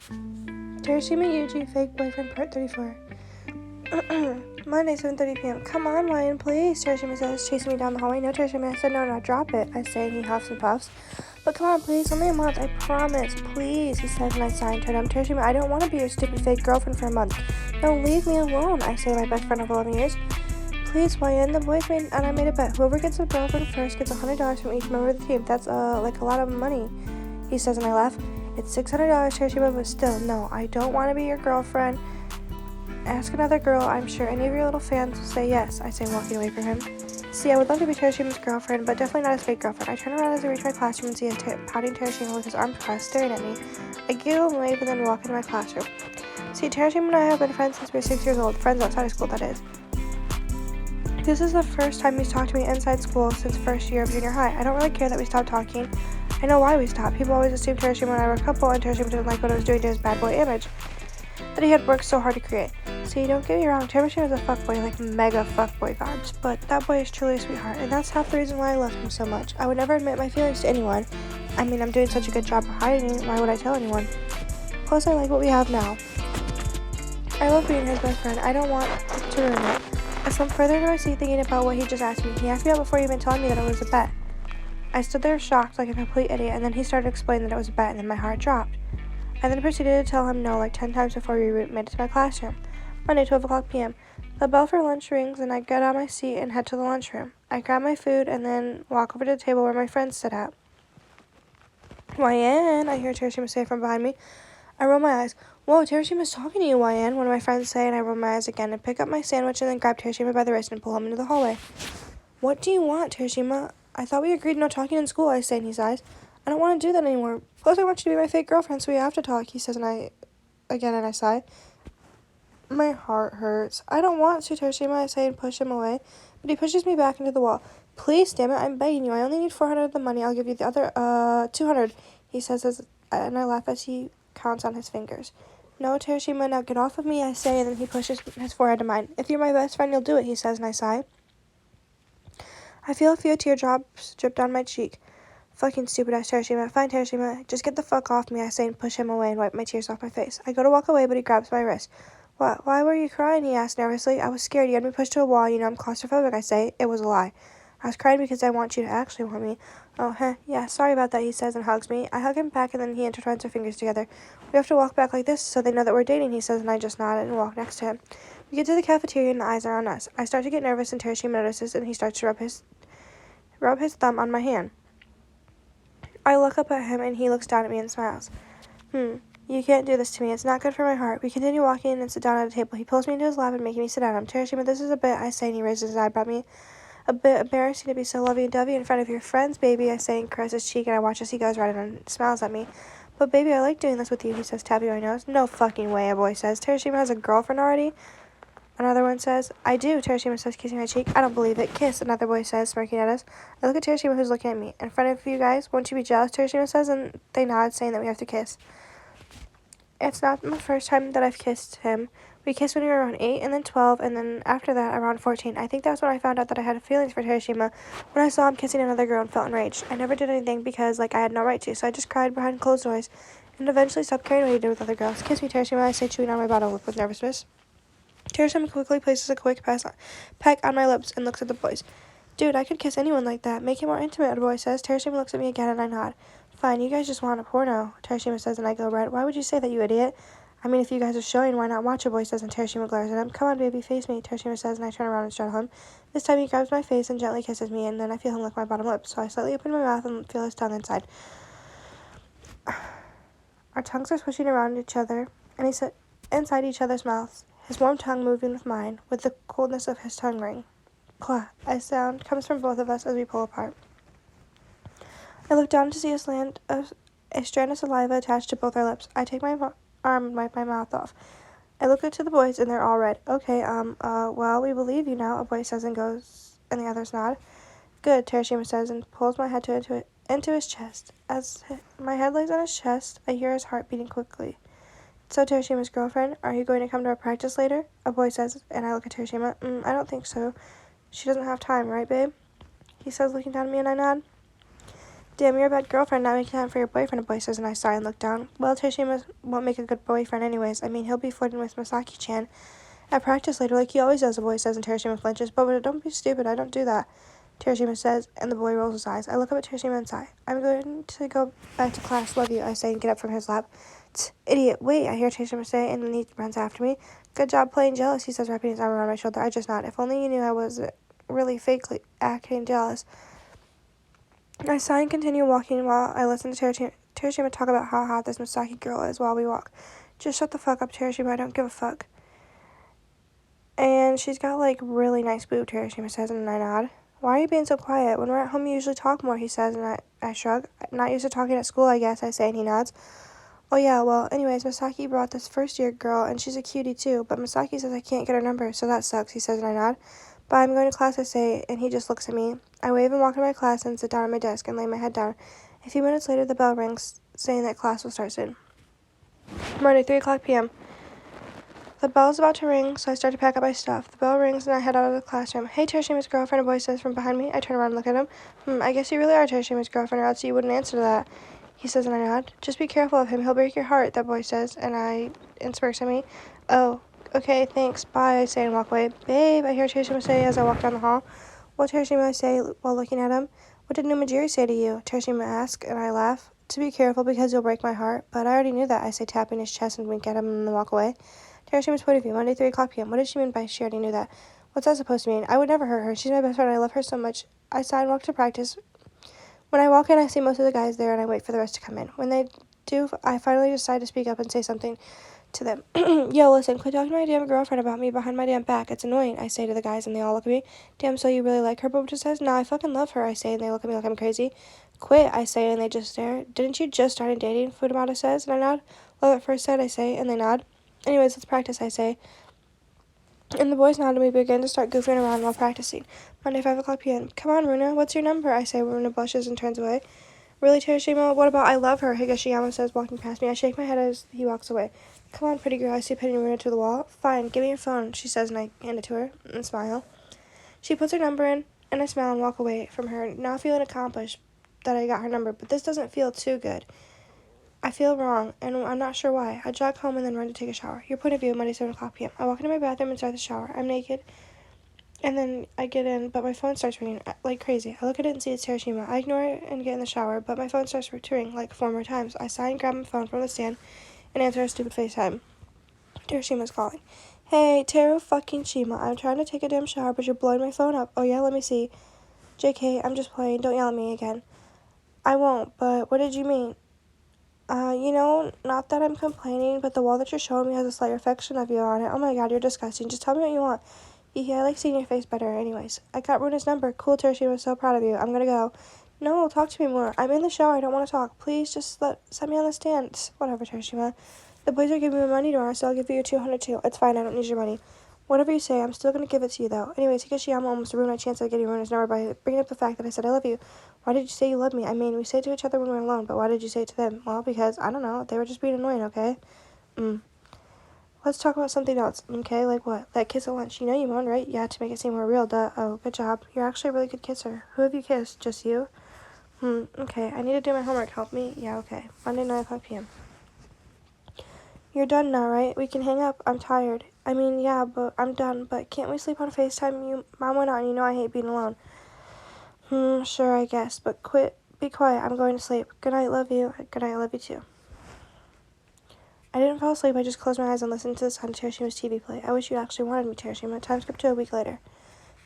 Terushima Yuji, fake boyfriend, part 34. Monday, 7:30 p.m. Come on, Ryan, please, Terushima says, chasing me down the hallway. No, Terushima, I said no, drop it, I say, and he huffs and puffs. But come on, please, only a month, I promise, please, he says, and I sigh and turn him. Terushima, I don't want to be your stupid fake girlfriend for a month. No, leave me alone, I say to my best friend of 11 years. Please, Ryan, the boys made, and I made a bet. Whoever gets a girlfriend first gets $100 from each member of the team. That's, like a lot of money, he says, and I laugh. It's $600, Terushima, but still, no, I don't want to be your girlfriend. Ask another girl. I'm sure any of your little fans will say yes, I say, walking away from him. See, I would love to be Terushima's girlfriend, but definitely not his fake girlfriend. I turn around as I reach my classroom and see him pouting Terushima with his arms crossed, staring at me. I giggle and wave and then walk into my classroom. See, Terushima and I have been friends since we were 6 years old, friends outside of school, that is. This is the first time he's talked to me inside school since first year of junior high. I don't really care that we stopped talking. I know why we stopped. People always assumed Terushima and I were a couple, and Terushima didn't like what I was doing to his bad boy image that he had worked so hard to create. See, don't get me wrong, Terushima is a fuckboy, like mega fuckboy vibes, but that boy is truly a sweetheart, and that's half the reason why I love him so much. I would never admit my feelings to anyone. I mean, I'm doing such a good job of hiding it, why would I tell anyone? Plus, I like what we have now. I love being his best friend. I don't want to ruin it. I slumped further into my seat thinking about what he just asked me. He asked me out before even telling me that it was a bet. I stood there shocked like a complete idiot, and then he started explaining that it was a bet, and then my heart dropped. I then proceeded to tell him no like 10 times before we made it to my classroom. Monday, 12 o'clock p.m. The bell for lunch rings, and I get out of my seat and head to the lunchroom. I grab my food and then walk over to the table where my friends sit at. YN, I hear Terushima say from behind me. I roll my eyes. Whoa, Terushima's talking to you, YN, one of my friends say, and I roll my eyes again and pick up my sandwich and then grab Terushima by the wrist and pull him into the hallway. What do you want, Terushima? I thought we agreed no talking in school, I say, and he sighs. I don't want to do that anymore. Plus, I want you to be my fake girlfriend, so we have to talk, he says, and I sigh. My heart hurts. I don't want to, Terushima, I say, and push him away, but he pushes me back into the wall. Please, damn it, I'm begging you. I only need 400 of the money. I'll give you the other, 200, he says, and I laugh as he counts on his fingers. No, Terushima, now get off of me, I say, and then he pushes his forehead to mine. If you're my best friend, you'll do it, he says, and I sigh. I feel a few teardrops drip down my cheek. Fucking stupid-ass Terushima. Fine, Terushima. Just get the fuck off me, I say, and push him away and wipe my tears off my face. I go to walk away, but he grabs my wrist. What? Why were you crying? He asked nervously. I was scared. You had me pushed to a wall. You know I'm claustrophobic, I say. It was a lie. I was crying because I want you to actually want me. Oh, yeah, sorry about that, he says and hugs me. I hug him back, and then he intertwines our fingers together. We have to walk back like this so they know that we're dating, he says, and I just nod and walk next to him. We get to the cafeteria, and the eyes are on us. I start to get nervous, and Terushima notices, and he starts to rub his thumb on my hand. I look up at him, and he looks down at me and smiles. You can't do this to me. It's not good for my heart. We continue walking and sit down at a table. He pulls me into his lap and making me sit down. I'm Terushima, this is a bit, I say, and he raises his eyebrow at me. A bit embarrassing to be so lovey-dovey in front of your friends, baby, I say, and caress his cheek, and I watch as he goes right and smiles at me. But, baby, I like doing this with you, he says, tapping my nose. No fucking way, a boy says. Terushima has a girlfriend already? Another one says. I do, Terushima says, kissing my cheek. I don't believe it. Kiss, another boy says, smirking at us. I look at Terushima, who's looking at me. In front of you guys, won't you be jealous, Terushima says, and they nod, saying that we have to kiss. It's not the first time that I've kissed him. We kissed when we were around 8, and then 12, and then after that, around 14. I think that's when I found out that I had feelings for Terushima, when I saw him kissing another girl and felt enraged. I never did anything because, I had no right to, so I just cried behind closed doors, and eventually stopped caring what he did with other girls. Kiss me, Terushima, I say, chewing on my bottle lip with nervousness. Terushima quickly places a quick peck on my lips and looks at the boys. Dude, I could kiss anyone like that. Make it more intimate, a boy says. Terushima looks at me again, and I nod. Fine, you guys just want a porno, Terushima says, and I go red. Why would you say that, you idiot? I mean, if you guys are showing, why not watch, a boy says, and Terushima glares at him. Come on, baby, face me, Terushima says, and I turn around and straddle him. This time he grabs my face and gently kisses me, and then I feel him lick my bottom lip, so I slightly open my mouth and feel his tongue inside. Our tongues are swishing around each other, and he said inside each other's mouths, his warm tongue moving with mine, with the coldness of his tongue ring. Clah, a sound comes from both of us as we pull apart. I look down to see a strand of saliva attached to both our lips. I take my arm and wipe my mouth off. I look up to the boys, and they're all red. Okay, well, we believe you now, a boy says and goes, and the others nod. Good, Terushima says, and pulls my head into his chest. As my head lays on his chest, I hear his heart beating quickly. So, Terushima's girlfriend, are you going to come to our practice later? A boy says, and I look at Terushima. I don't think so. She doesn't have time, right, babe? He says, looking down at me, and I nod. Damn, you're a bad girlfriend, not making time for your boyfriend, a boy says, and I sigh and look down. Well, Terushima won't make a good boyfriend anyways. I mean, he'll be flirting with Masaki-chan at practice later like he always does, the boy says, and Terushima flinches. But don't be stupid, I don't do that, Terushima says, and the boy rolls his eyes. I look up at Terushima and sigh. I'm going to go back to class, love you, I say, and get up from his lap. Idiot, wait, I hear Terushima say, and then he runs after me. Good job playing jealous, he says, wrapping his arm around my shoulder. I just nod. If only you knew I was really fakely acting jealous. I sigh and continue walking while I listen to Terushima talk about how hot this Masaki girl is while we walk. Just shut the fuck up, Terushima, I don't give a fuck. And she's got, like, really nice boob, Terushima says, and I nod. Why are you being so quiet? When we're at home, you usually talk more, he says, and I shrug. Not used to talking at school, I guess, I say, and he nods. Oh, yeah, well, anyways, Masaki brought this first-year girl, and she's a cutie, too, but Masaki says I can't get her number, so that sucks, he says, and I nod. But I'm going to class, I say, and he just looks at me. I wave and walk into my class and sit down at my desk and lay my head down. A few minutes later, the bell rings, saying that class will start soon. Monday, 3 o'clock p.m. The bell's about to ring, so I start to pack up my stuff. The bell rings, and I head out of the classroom. Hey, Terushima's girlfriend, a boy says from behind me. I turn around and look at him. I guess you really are Terushima's girlfriend, or else you wouldn't answer to that, he says, and I nod. Just be careful of him, he'll break your heart, that boy says, and smirks at me. Oh, okay, thanks, bye, I say and walk away. Babe, I hear Terushima say as I walk down the hall. What, Terushima, I say while looking at him. What did Numajiri say to you? Terushima asks, and I laugh. To be careful because you'll break my heart, but I already knew that, I say, tapping his chest and wink at him and then walk away. Terushima's point of view, Monday, 3 o'clock p.m. What did she mean by she already knew that? What's that supposed to mean? I would never hurt her. She's my best friend. I love her so much. I sigh and walk to practice. When I walk in, I see most of the guys there, and I wait for the rest to come in. When they do, I finally decide to speak up and say something to them. Yo, listen, quit talking to my damn girlfriend about me behind my damn back. It's annoying, I say to the guys, and they all look at me. Damn, so you really like her? Boboto says. Nah, I fucking love her, I say, and they look at me like I'm crazy. Quit, I say, and they just stare. Didn't you just start dating? Futamata says, and I nod. Love at first sight, I say, and they nod. Anyways, let's practice, I say. And the boys nod and we begin to start goofing around while practicing. Monday, 5 o'clock p.m. Come on, Runa, what's your number? I say. Runa blushes and turns away. Really, Terushima? What about I love her? Higashiyama says, walking past me. I shake my head as he walks away. Come on, pretty girl, I say, pinning Runa to the wall. Fine, give me your phone, she says, and I hand it to her and smile. She puts her number in, and I smile and walk away from her, now feeling accomplished that I got her number, but this doesn't feel too good. I feel wrong, and I'm not sure why. I jog home and then run to take a shower. Your point of view, Monday, 7 o'clock p.m. I walk into my bathroom and start the shower. I'm naked, and then I get in, but my phone starts ringing like crazy. I look at it and see it's Terushima. I ignore it and get in the shower, but my phone starts to ring like 4 more times. I sigh and grab my phone from the stand and answer a stupid FaceTime. Terushima's calling. Hey, Teru fucking Shima, I'm trying to take a damn shower, but you're blowing my phone up. Oh yeah, let me see. JK, I'm just playing. Don't yell at me again. I won't, but what did you mean? Not that I'm complaining, but the wall that you're showing me has a slight reflection of you on it. Oh my god, you're disgusting. Just tell me what you want. Yeah, I like seeing your face better. Anyways, I got Runa's number. Cool, Terushima, was so proud of you. I'm gonna go. No, talk to me more. I'm in the shower. I don't want to talk. Please, just set me on the stand. Whatever, Terushima. The boys are giving me money tomorrow, so I'll give you your 200 too. It's fine, I don't need your money. Whatever you say, I'm still gonna give it to you, though. Anyways, Higashiyama almost ruined my chance of getting Runa's number by bringing up the fact that I said I love you. Why did you say you love me? I mean, we say it to each other when we're alone, but why did you say it to them? Well, because, I don't know, they were just being annoying, okay? Let's talk about something else, okay? Like what? That kiss at lunch. You know you won, right? Yeah, to make it seem more real, duh. Oh, good job. You're actually a really good kisser. Who have you kissed? Just you? Okay. I need to do my homework. Help me? Yeah, okay. Monday, 9 o'clock p.m. You're done now, right? We can hang up. I'm tired. I mean, yeah, but I'm done. But can't we sleep on FaceTime? Mom went out, and you know I hate being alone. Sure, I guess. But be quiet. I'm going to sleep. Good night, love you. Good night, I love you too. I didn't fall asleep. I just closed my eyes and listened to the sound of Terushima's TV play. I wish you actually wanted me, Terushima. Time skipped to a week later.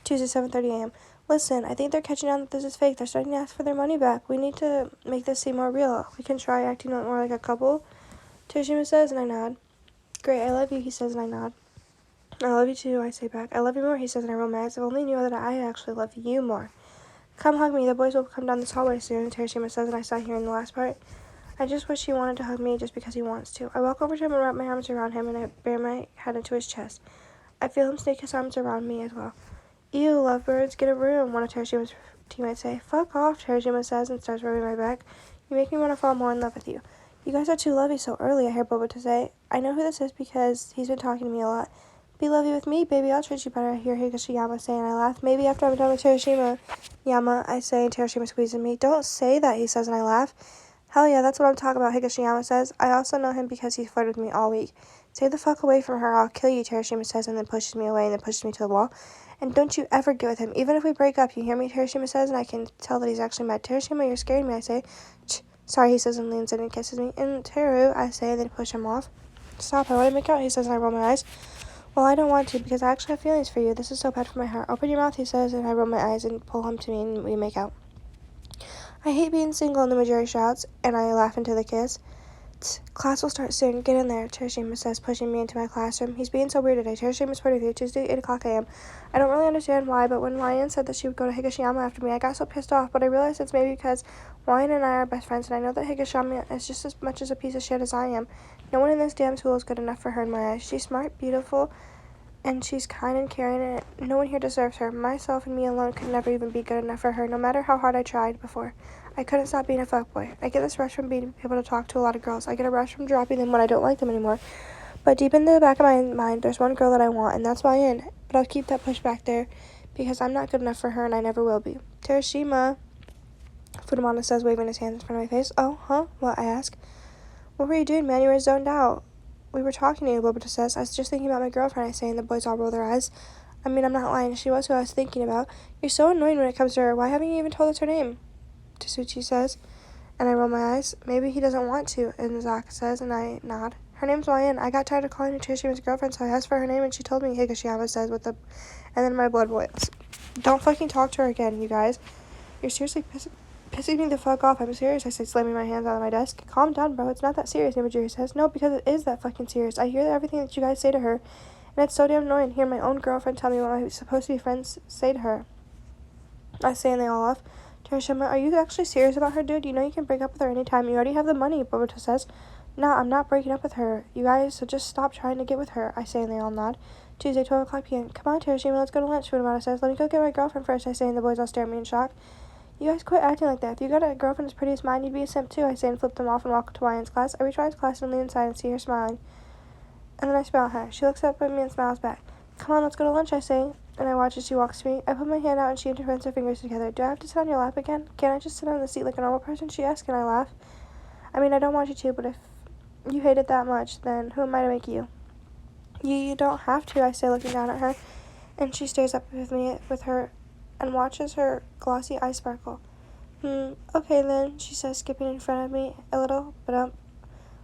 Tuesday, 7:30 a.m. Listen, I think they're catching on that this is fake. They're starting to ask for their money back. We need to make this seem more real. We can try acting more like a couple, Terushima says, and I nod. Great, I love you, he says, and I nod. I love you too, I say back. I love you more, he says, and I roll my eyes. If only knew that I actually love you more. Come hug me. The boys will come down this hallway soon, Terushima says, and I saw here in the last part. I just wish he wanted to hug me just because he wants to. I walk over to him and wrap my arms around him, and I bear my head into his chest. I feel him snake his arms around me as well. Ew, lovebirds, get a room, one of Terushima's teammates say. Fuck off, Terushima says, and starts rubbing my back. You make me want to fall more in love with you. You guys are too lovey so early, I hear Boboto say. I know who this is because he's been talking to me a lot. Be lovely with me, baby. I'll treat you better, I hear Higashiyama say, and I laugh. Maybe after I'm done with Terushima. Yama, I say, and Terushima squeezes me. Don't say that, he says, and I laugh. Hell yeah, that's what I'm talking about, Higashiyama says. I also know him because he's flirted with me all week. Stay the fuck away from her, I'll kill you, Terushima says, and then pushes me away and then pushes me to the wall. And don't you ever get with him, even if we break up, you hear me, Terushima says, and I can tell that he's actually mad. Terushima, you're scaring me, I say. Sorry, he says, and leans in and kisses me. And Teru, I say, and then push him off. Stop, I want to make out, he says, and I roll my eyes. Well, I don't want to, because I actually have feelings for you. This is so bad for my heart. Open your mouth, he says, and I roll my eyes and pull him to me, and we make out. I hate being single, and the majority shouts, and I laugh into the kiss. Class will start soon. Get in there, Terushima says, pushing me into my classroom. He's being so weird today. Terushima's point of view, Tuesday, 8 o'clock a.m. I don't really understand why, but when Ryan said that she would go to Higashiyama after me, I got so pissed off, but I realized it's maybe because Ryan and I are best friends, and I know that Higashiyama is just as much as a piece of shit as I am. No one in this damn school is good enough for her in my eyes. She's smart, beautiful, and she's kind and caring, and no one here deserves her. Myself and me alone could never even be good enough for her, no matter how hard I tried before. I couldn't stop being a fuckboy. I get this rush from being able to talk to a lot of girls. I get a rush from dropping them when I don't like them anymore. But deep in the back of my mind, there's one girl that I want, and that's Ryan. But I'll keep that push back there, because I'm not good enough for her, and I never will be. Terushima, Futamata says, waving his hands in front of my face. Oh, huh? What? I ask. What were you doing, man? You were zoned out. We were talking to you, Bobita says. I was just thinking about my girlfriend, I say, and the boys all roll their eyes. I mean, I'm not lying. She was who I was thinking about. You're so annoying when it comes to her. Why haven't you even told us her name? Tsuchi says, and I roll my eyes. Maybe he doesn't want to, and Zaka says, and I nod. Her name's Ryan. I got tired of calling her Terushima's girlfriend, so I asked for her name, and she told me, Higashiyama says, and then my blood boils. Don't fucking talk to her again, you guys. You're seriously pissing me the fuck off. I'm serious, I say, slamming my hands on my desk. Calm down, bro. It's not that serious, Nimajiri says. No, because it is that fucking serious. I hear everything that you guys say to her, and it's so damn annoying to hear my own girlfriend tell me what my supposed to be friends say to her. I say, and they all laugh. Terushima, are you actually serious about her, dude? You know you can break up with her anytime. You already have the money, Boruto says. No, I'm not breaking up with her. You guys, so just stop trying to get with her, I say, and they all nod. Tuesday, 12 o'clock p.m. Come on, Terushima, let's go to lunch, Futamata says. Let me go get my girlfriend first, I say, and the boys all stare at me in shock. You guys quit acting like that. If you got a girlfriend as pretty as mine, you'd be a simp too, I say, and flip them off and walk to Ryan's class. I reach Ryan's class and lean inside and see her smiling. And then I smile at her. She looks up at me and smiles back. Come on, let's go to lunch, I say, and I watch as she walks to me. I put my hand out and she intertwines her fingers together. Do I have to sit on your lap again? Can't I just sit on the seat like a normal person? She asks, and I laugh. I mean, I don't want you to, but if you hate it that much, then who am I to make you? You don't have to, I say, looking down at her, and she stares up at me with her and watches her glossy eyes sparkle. Okay then, she says, skipping in front of me a little, ba-dump.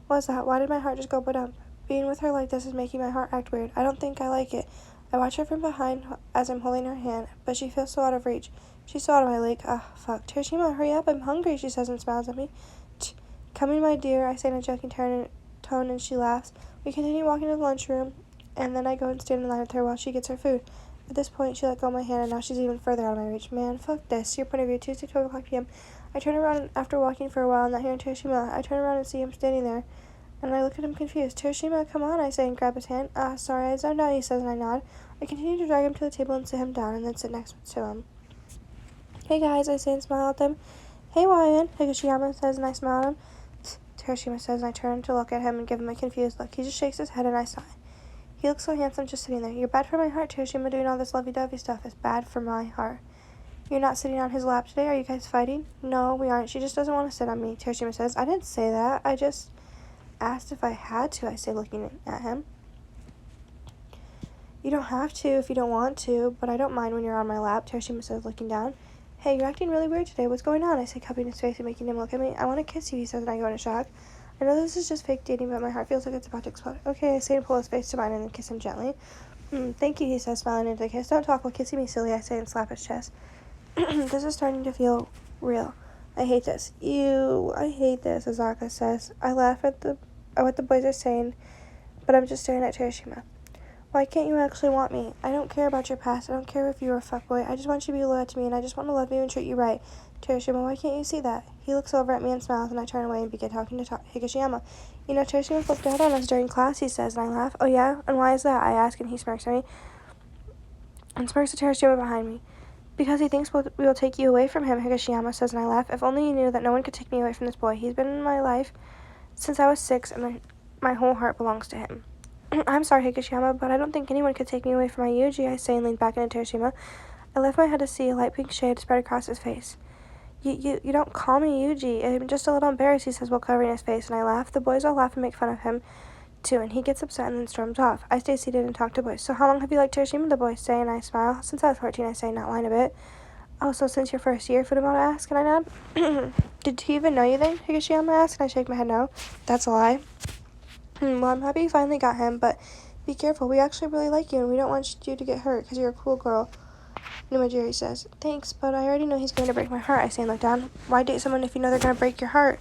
What's that? Why did my heart just go ba-dump? Being with her like this is making my heart act weird. I don't think I like it. I watch her from behind as I'm holding her hand, but she feels so out of reach. She's so out of my league. Fuck. Terushima, hurry up. I'm hungry, she says and smiles at me. Coming, my dear, I say in a joking tone, and she laughs. We continue walking to the lunchroom, and then I go and stand in line with her while she gets her food. At this point, she let go of my hand, and now she's even further out of my reach. Man, fuck this. Your point of view, Tuesday, 12 o'clock p.m. I turn around after walking for a while and not hearing Terushima. I turn around and see him standing there, and I look at him confused. Terushima, come on, I say, and grab his hand. Sorry, I zoned out, he says, and I nod. I continue to drag him to the table and sit him down, and then sit next to him. Hey, guys, I say and smile at them. Hey, Ryan, Higashiyama says, and I smile at him. Terushima says, and I turn to look at him and give him a confused look. He just shakes his head, and I sigh. He looks so handsome just sitting there. You're bad for my heart, Terushima. Doing all this lovey-dovey stuff is bad for my heart. You're not sitting on his lap today? Are you guys fighting? No, we aren't. She just doesn't want to sit on me, Terushima says. I didn't say that. I just asked if I had to, I say, looking at him. You don't have to if you don't want to, but I don't mind when you're on my lap, Terushima says, looking down. Hey, you're acting really weird today. What's going on? I say, cupping his face and making him look at me. I want to kiss you, he says, and I go into shock. I know this is just fake dating, but my heart feels like it's about to explode. Okay, I say and pull his face to mine and then kiss him gently. Thank you, he says, smiling into the kiss. Don't talk while kissing me, silly, I say, and slap his chest. This is starting to feel real. I hate this. Ew, I hate this, Azaka says. I laugh at what the boys are saying, but I'm just staring at Terushima. Why can't you actually want me? I don't care about your past. I don't care if you're a fuckboy. I just want you to be loyal to me, and I just want to love you and treat you right. Terushima, why can't you see that? He looks over at me and smiles, and I turn away and begin talking to Higashiyama. You know, Terushima flipped out on us during class, he says, and I laugh. Oh, yeah? And why is that? I ask, and he smirks at me. And smirks at Terushima behind me. Because he thinks we will take you away from him, Higashiyama says, and I laugh. If only you knew that no one could take me away from this boy. He's been in my life since I was 6, and my whole heart belongs to him. I'm sorry, Higashiyama, but I don't think anyone could take me away from my Yuji, I say and lean back into Terushima. I lift my head to see a light pink shade spread across his face. You don't call me Yuji. I'm just a little embarrassed, he says while covering his face, and I laugh. The boys all laugh and make fun of him, too, and he gets upset and then storms off. I stay seated and talk to boys. So how long have you liked Terushima? The boys say, and I smile. Since I was 14, I say, not lying a bit. Oh, so since your first year, Furumoto asks, and I nod. Did he even know you then? Higashiyama asks, and I shake my head no. That's a lie. Well, I'm happy you finally got him, but be careful. We actually really like you, and we don't want you to get hurt, because you're a cool girl. Numajiri says, thanks, but I already know he's going to break my heart, I say and look down. Why date someone if you know they're going to break your heart?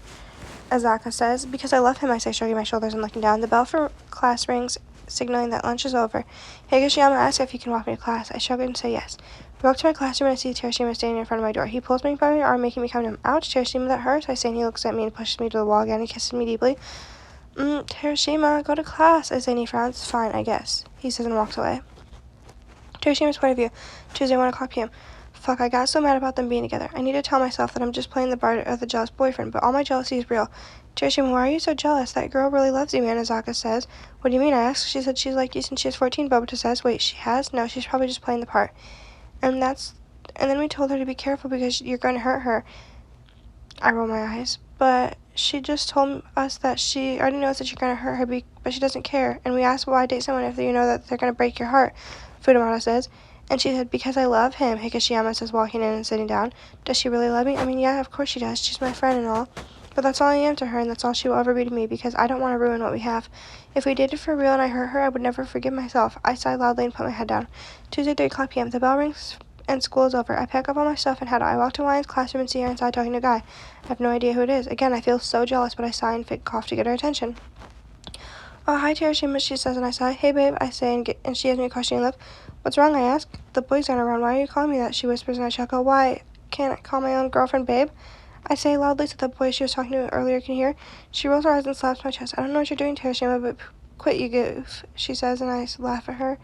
Azaka says, because I love him, I say, shrugging my shoulders and looking down. The bell for class rings, signaling that lunch is over. Higashiyama asks if he can walk me to class. I shrug and say yes. We walk to my classroom and I see Terushima standing in front of my door. He pulls me by my arm, making me come to him. Ouch, Terushima, that hurts, I say, and he looks at me and pushes me to the wall again and kisses me deeply. Terushima, go to class, I say, and he frowns. Fine, I guess, he says and walks away. Terushima's point of view, Tuesday, 1 o'clock p.m. Fuck, I got so mad about them being together. I need to tell myself that I'm just playing the part of the jealous boyfriend, but all my jealousy is real. Terushima, why are you so jealous? That girl really loves you, man, Azaka says. What do you mean, I ask? She said she's liked you since she was 14, Bobota says. Wait, she has? No, she's probably just playing the part. And then we told her to be careful because you're going to hurt her. I roll my eyes. But she just told us that she already knows that you're going to hurt her, but she doesn't care. And we asked why date someone if you know that they're going to break your heart, Furumoto says. And she said, because I love him, Higashiyama says, walking in and sitting down. Does she really love me? I mean, yeah, of course she does. She's my friend and all. But that's all I am to her, and that's all she will ever be to me, because I don't want to ruin what we have. If we dated for real and I hurt her, I would never forgive myself. I sigh loudly and put my head down. Tuesday, 3 o'clock p.m. The bell rings and school is over. I pack up all my stuff and head out. I walk to Ryan's classroom and see her inside talking to a guy. I have no idea who it is. Again, I feel so jealous, but I sigh and fake cough to get her attention. Oh, hi, Terushima, she says, and I sigh. Hey, babe, I say, and she gives me a questioning look. What's wrong, I ask. The boys aren't around. Why are you calling me that? She whispers, and I chuckle. Why can't I call my own girlfriend babe? I say loudly so the boy she was talking to earlier can hear. She rolls her eyes and slaps my chest. I don't know what you're doing, Terushima, but quit, you goof, she says, and I laugh at her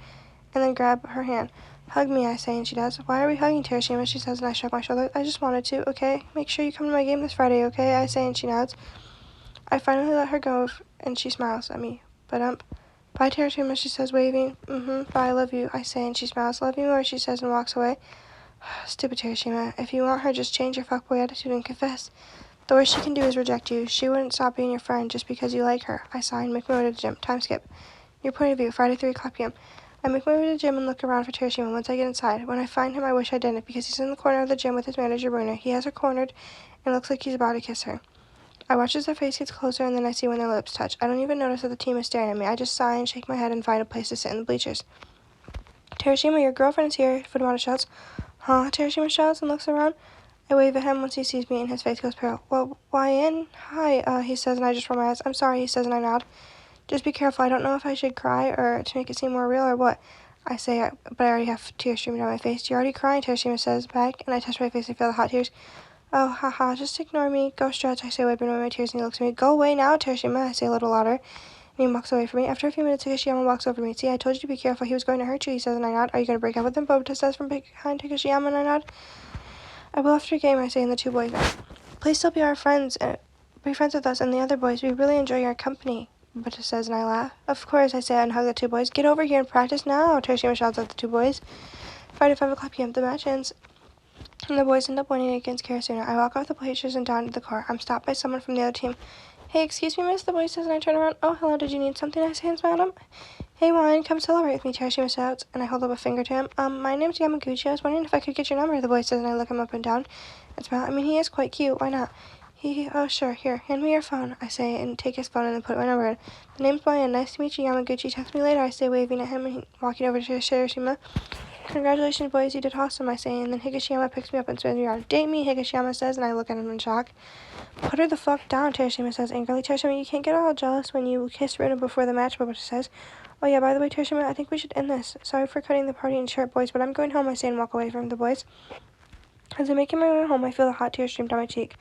and then grab her hand. Hug me, I say, and she does. Why are we hugging, Terushima? She says, and I shrug my shoulders. I just wanted to, okay? Make sure you come to my game this Friday, okay? I say, and she nods. I finally let her go, and she smiles at me. Bye, Terushima, she says, waving. Bye, I love you, I say, and she smiles. Love you more, she says, and walks away. Stupid Terushima. If you want her, just change your fuckboy attitude and confess. The worst she can do is reject you. She wouldn't stop being your friend just because you like her. I sigh and make my way to the gym. Time skip. Your point of view, Friday, 3 o'clock p.m. I make my way to the gym and look around for Terushima. Once I get inside, when I find him, I wish I didn't, because he's in the corner of the gym with his manager, Bruna. He has her cornered and looks like he's about to kiss her. I watch as their face gets closer, and then I see when their lips touch. I don't even notice that the team is staring at me. I just sigh and shake my head and find a place to sit in the bleachers. Terushima, your girlfriend is here, Furumoto shouts. Huh? Terushima shouts and looks around. I wave at him once he sees me, and his face goes pale. Well, why in? Hi, he says, and I just roll my eyes. I'm sorry, he says, and I nod. Just be careful. I don't know if I should cry or to make it seem more real or what. I say, but I already have tears streaming down my face. You're already crying, Terushima says back, and I touch my face and feel the hot tears. Oh, haha, just ignore me. Go stretch, I say, wiping away my tears, and he looks at me. Go away now, Terushima, I say a little louder. And he walks away from me. After a few minutes, Higashiyama walks over me. See, I told you to be careful. He was going to hurt you, he says, and I nod. Are you going to break up with him? Bobota says from behind Higashiyama, and I nod. I will after a game, I say, and the two boys nod. Please still be our friends, be friends with us and the other boys. We really enjoy your company, Bobota says, and I laugh. Of course, I say, and hug the two boys. Get over here and practice now, Terushima shouts at the two boys. Friday, 5 o'clock p.m. The match ends, and the boys end up winning against Karasuna. I walk off the bleachers and down to the car. I'm stopped by someone from the other team. Hey, excuse me, miss, the boy says, and I turn around. Oh, hello, did you need something? I say and smile at him. Hey, Wine, come celebrate with me, Terushima shouts, and I hold up a finger to him. My name's Yamaguchi. I was wondering if I could get your number, the boy says, and I look him up and down and smile. I mean, he is quite cute. Why not? Oh, sure, here, hand me your phone, I say, and take his phone and then put my number in. The name's Brian. Nice to meet you, Yamaguchi. Text me later, I say, waving at him and walking over to Terushima. Congratulations, boys, you did awesome, I say, and then Higashiyama picks me up and spins me around. Date me, Higashiyama says, and I look at him in shock. Put her the fuck down, Terushima says angrily. Terushima, you can't get all jealous when you kiss Runa before the match, Bobota says. Oh yeah, by the way, Terushima, I think we should end this. Sorry for cutting the party in short, boys, but I'm going home, I say, and walk away from the boys. As I'm making my way home, I feel the hot tears stream down my cheek.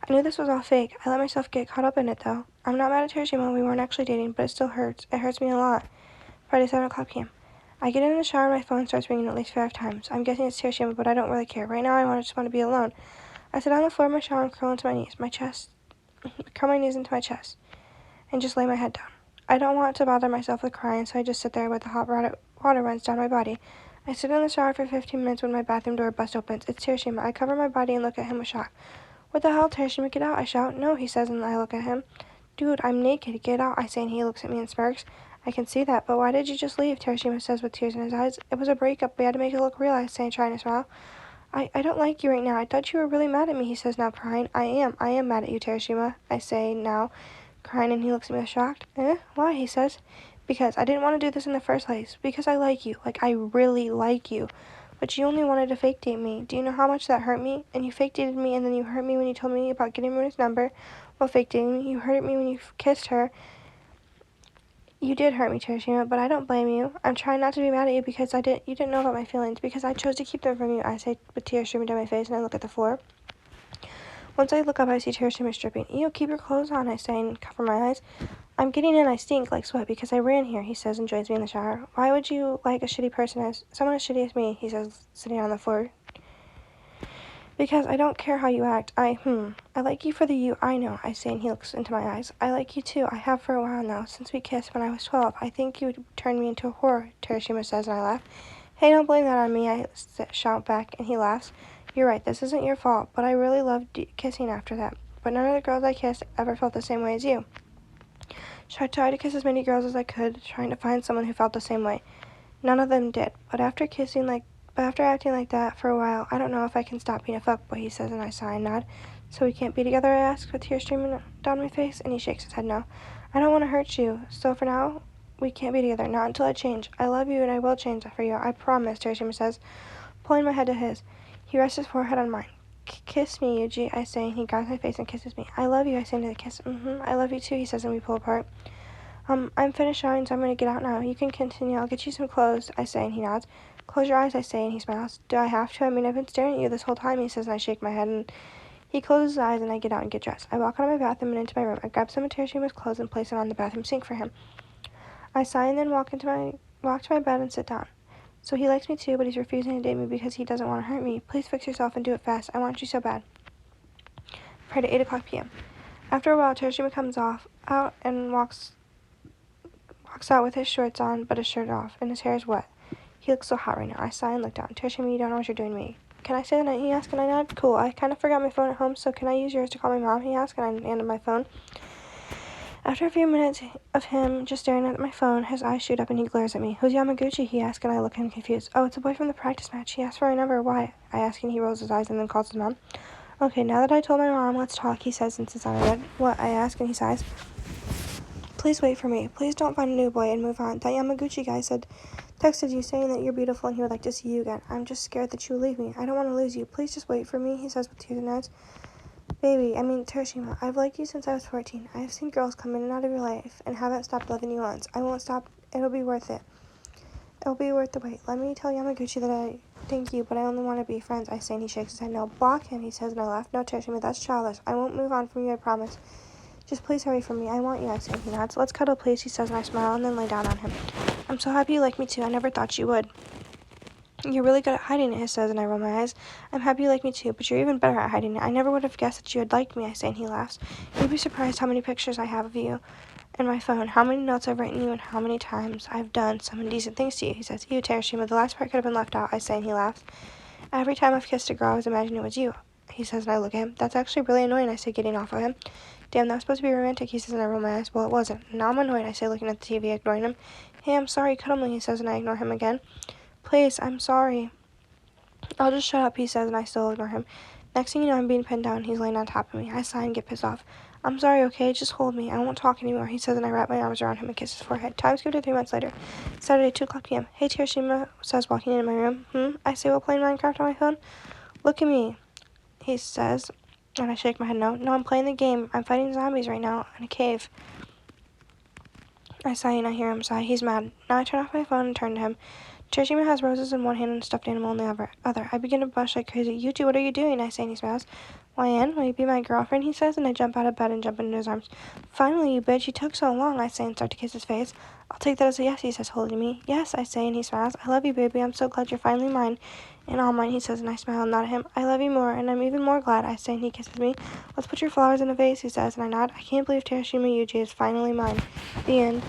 I knew this was all fake. I let myself get caught up in it, though. I'm not mad at Terushima. We weren't actually dating, but it still hurts. It hurts me a lot. Friday, 7 o'clock p.m. I get in the shower and my phone starts ringing at least 5 times. I'm guessing it's Terushima, but I don't really care. Right now, I just want to be alone. I sit on the floor of my shower and curl my knees into my chest, and just lay my head down. I don't want to bother myself with crying, so I just sit there with the hot water runs down my body. I sit in the shower for 15 minutes when my bathroom door busts opens. It's Terushima. I cover my body and look at him with shock. What the hell, Terushima, get out, I shout. No, he says, and I look at him. Dude, I'm naked, get out, I say, and he looks at me and smirks. I can see that, but why did you just leave? Terushima says with tears in his eyes. It was a breakup, we had to make it look real, I say, trying to smile. I don't like you right now. I thought you were really mad at me, he says, now crying. I am mad at you, Terushima, I say, now crying, and he looks at me shocked. Why, he says. Because I didn't want to do this in the first place. Because I like you. Like, I really like you. But you only wanted to fake date me. Do you know how much that hurt me? And you fake dated me, and then you hurt me when you told me about getting Runa's number. Well, fake dating me. You hurt me when you kissed her. You did hurt me, Terushima, but I don't blame you. I'm trying not to be mad at you because you didn't know about my feelings. Because I chose to keep them from you, I say with tears streaming down my face, and I look at the floor. Once I look up, I see Terushima stripping. Ew, keep your clothes on, I say, and cover my eyes. I'm getting in, I stink like sweat because I ran here, he says, and joins me in the shower. Why would you like a shitty person as someone as shitty as me, he says, sitting on the floor. Because I don't care how you act. I like you for the you I know, I say, and he looks into my eyes. I like you too. I have for a while now, since we kissed when I was 12. I think you turned me into a whore, Terushima says, and I laugh. Hey, don't blame that on me, I shout back, and he laughs. You're right, this isn't your fault, but I really loved kissing after that. But none of the girls I kissed ever felt the same way as you. So I tried to kiss as many girls as I could, trying to find someone who felt the same way. None of them did. But after acting like that for a while, I don't know if I can stop being a fuckboy, he says, and I sigh and nod. So we can't be together, I ask, with tears streaming down my face, and he shakes his head no. I don't want to hurt you, so for now, we can't be together, not until I change. I love you and I will change for you, I promise, Terushima says, pulling my head to his. He rests his forehead on mine. Kiss me, Yuji, I say, and he grabs my face and kisses me. I love you, I say into the kiss. I love you too, he says, and we pull apart. I'm finished showering, so I'm gonna get out now. You can continue, I'll get you some clothes, I say, and he nods. Close your eyes, I say, and he smiles. Do I have to? I mean, I've been staring at you this whole time, he says, and I shake my head, and he closes his eyes, and I get out and get dressed. I walk out of my bathroom and into my room. I grab some of Terushima's clothes and place it on the bathroom sink for him. I sigh and then walk to my bed and sit down. So he likes me too, but he's refusing to date me because he doesn't want to hurt me. Please fix yourself and do it fast. I want you so bad. Friday, 8 o'clock p.m. After a while, Terushima comes out and walks out with his shorts on, but his shirt off, and his hair is wet. He looks so hot right now. I sigh and look down. Terushima, you don't know what you're doing to me. Can I stay the night? He asked, and I nod. Cool. I kind of forgot my phone at home, so can I use yours to call my mom? He asked, and I handed my phone. After a few minutes of him just staring at my phone, his eyes shoot up and he glares at me. Who's Yamaguchi? He asks, and I look at him confused. Oh, it's a boy from the practice match. He asked for my number. Why? I ask, and he rolls his eyes and then calls his mom. Okay, now that I told my mom, let's talk, he says, and sits on my bed. What? I ask, and he sighs. Please wait for me. Please don't find a new boy and move on. That Yamaguchi guy texted you saying that you're beautiful and he would like to see you again. I'm just scared that you will leave me. I don't want to lose you. Please just wait for me, he says with tears in his eyes. Terushima, I've liked you since I was 14. I have seen girls come in and out of your life and haven't stopped loving you once. I won't stop. It'll be worth it. It'll be worth the wait. Let me tell Yamaguchi that I thank you, but I only want to be friends, I say, and he shakes his head. No, block him, he says, and I laugh. No, Terushima, that's childish. I won't move on from you, I promise. Just please hurry from me. I want you, I say, and he nods. Let's cuddle, please, he says, and I smile and then lay down on him. I'm so happy you like me too. I never thought you would. You're really good at hiding it, he says, and I roll my eyes. I'm happy you like me too, but you're even better at hiding it. I never would have guessed that you had liked me, I say, and he laughs. You'd be surprised how many pictures I have of you in my phone, how many notes I've written you, and how many times I've done some indecent things to you, he says. You, Terushima, the last part could have been left out, I say, and he laughs. Every time I've kissed a girl, I was imagining it was you, he says, and I look at him. That's actually really annoying, I say, getting off of him. Damn, that was supposed to be romantic, he says, and I roll my eyes. Well, it wasn't. Now I'm annoyed, I say, looking at the TV, ignoring him. Hey, I'm sorry, cuddle me, he says, and I ignore him again. Please, I'm sorry. I'll just shut up, he says, and I still ignore him. Next thing you know, I'm being pinned down, he's laying on top of me. I sigh and get pissed off. I'm sorry, okay? Just hold me. I won't talk anymore, he says, and I wrap my arms around him and kiss his forehead. Time skipped to 3 months later. Saturday, 2 o'clock p.m. Hey, Terushima says, walking into my room. I say while playing Minecraft on my phone. Look at me, he says, and I shake my head no. No, I'm playing the game. I'm fighting zombies right now in a cave. I sigh and I hear him sigh. He's mad. Now I turn off my phone and turn to him. Terushima has roses in one hand and a stuffed animal in the other. I begin to blush like crazy. Yuji, what are you doing? I say, and he smiles. YN, will you be my girlfriend? He says, and I jump out of bed and jump into his arms. Finally, you bitch, you took so long, I say, and start to kiss his face. I'll take that as a yes, he says, holding me. Yes, I say, and he smiles. I love you, baby. I'm so glad you're finally mine. And all mine, he says, and I smile and nod at him. I love you more, and I'm even more glad, I say, and he kisses me. Let's put your flowers in a vase, he says, and I nod. I can't believe Terushima Yuji is finally mine. The end.